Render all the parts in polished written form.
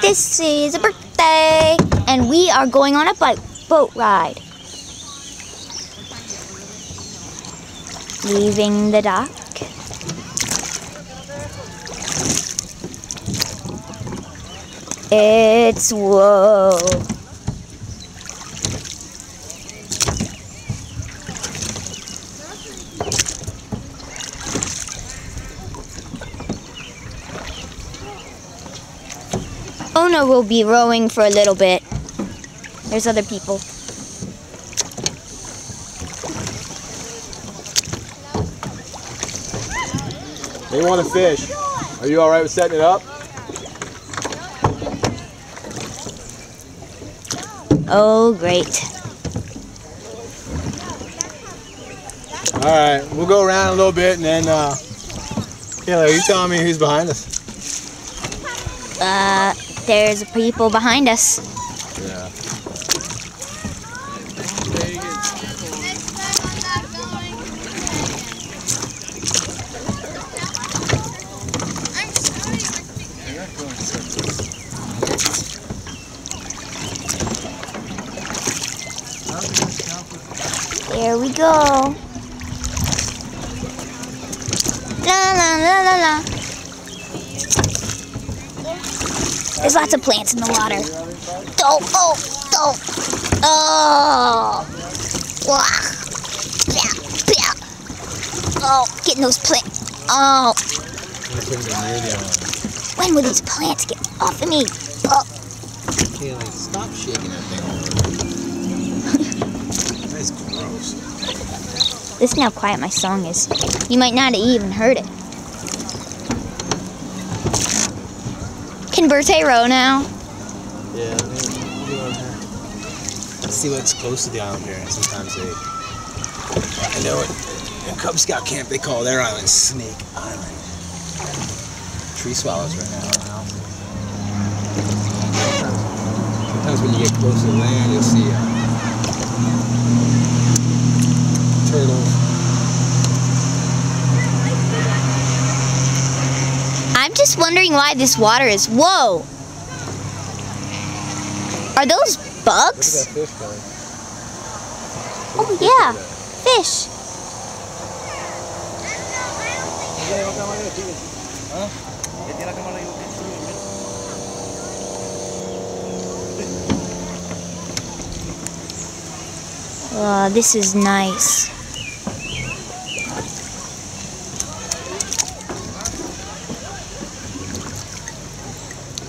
This is a birthday, and we are going on a boat ride. Leaving the dock. It's whoa. Ona will be rowing for a little bit. There's other people. They want to fish. Are you all right with setting it up? Oh, great. All right, we'll go around a little bit and then, Kayla, are you telling me who's behind us? There's people behind us. Yeah. There we go. La la la la la. There's lots of plants in the water. Oh, oh, oh. Oh. Wah. Yeah, yeah. Oh, getting those plants. Oh. When will these plants get off of me? Oh. Kayla, stop shaking that thing. That's gross. Listen how quiet my song is. You might not have even heard it. Can Birtay row now? Yeah, let's see what's close to the island here. Sometimes they, I know it. In Cub Scout camp, they call their island Snake Island. Tree swallows right now. Sometimes when you get close to the land, you'll see turtles. I'm just wondering why this water is... Whoa! Are those bugs? Look at that fish going. Oh yeah, fish. This is nice.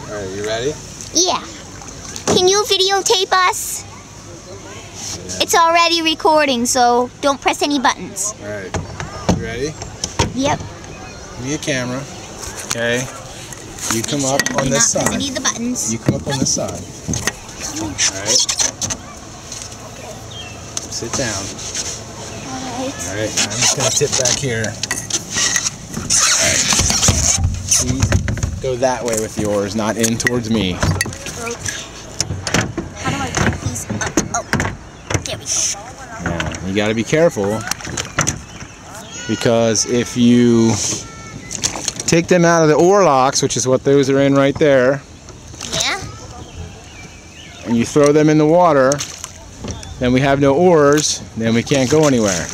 Alright, you ready? Yeah. Can you videotape us? Yeah. It's already recording, so don't press any buttons. Alright. You ready? Yep. Give me a camera. Okay. You come up on this side. I need the buttons. You come up on this side. Alright. Sit down. Alright. Alright, I'm just going to tip back here. Alright. Go that way with yours, not in towards me. Okay. How do I pick these up? Oh, there we go. Yeah, you got to be careful because if you take them out of the oar locks, which is what those are in right there, yeah, and you throw them in the water, then we have no oars, then we can't go anywhere.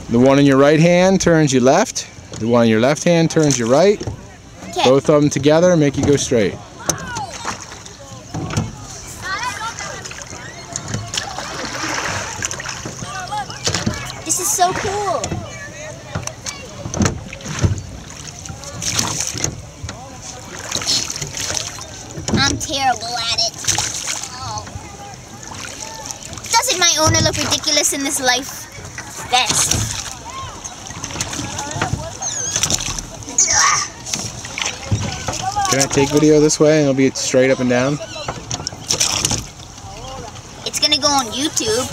The one in your right hand turns you left. The one in your left hand turns you right. okay. Both of them together make you go straight. This is so cool. I'm terrible at it. Oh. Doesn't my owner look ridiculous in this life vest? Can I take video this way and it'll be straight up and down? It's gonna go on YouTube.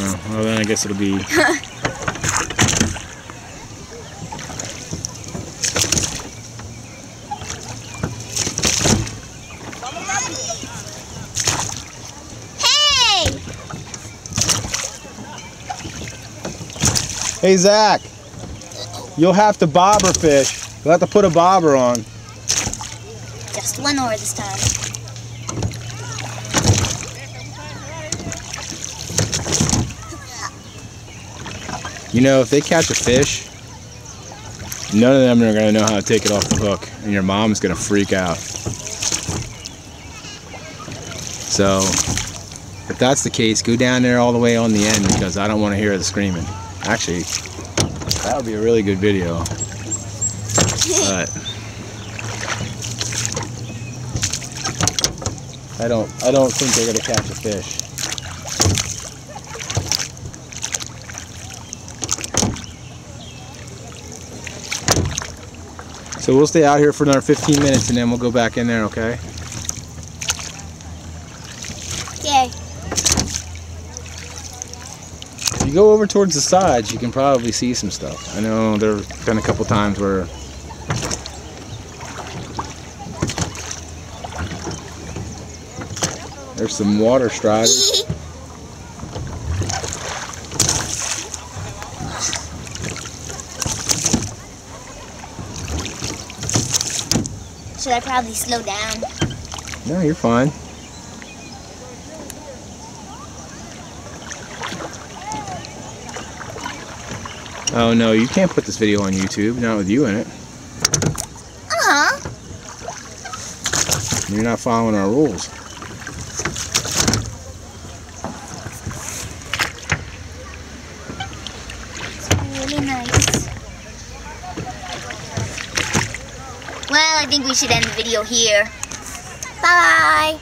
Oh, well then I guess it'll be... Hey! Hey Zach, you'll have to bobber fish. You'll have to put a bobber on. Just one oar this time. You know, if they catch a fish, none of them are going to know how to take it off the hook, and your mom's going to freak out. So, if that's the case, go down there all the way on the end, because I don't want to hear the screaming. Actually, that would be a really good video. But I don't think they're going to catch a fish. So we'll stay out here for another 15 minutes and then we'll go back in there, okay? Okay. If you go over towards the sides, you can probably see some stuff. I know there have been a couple times where there's some water striders. Should I probably slow down? No, you're fine. Oh no, you can't put this video on YouTube, not with you in it. Uh-huh. You're not following our rules. It's really nice. Well, I think we should end the video here. Bye!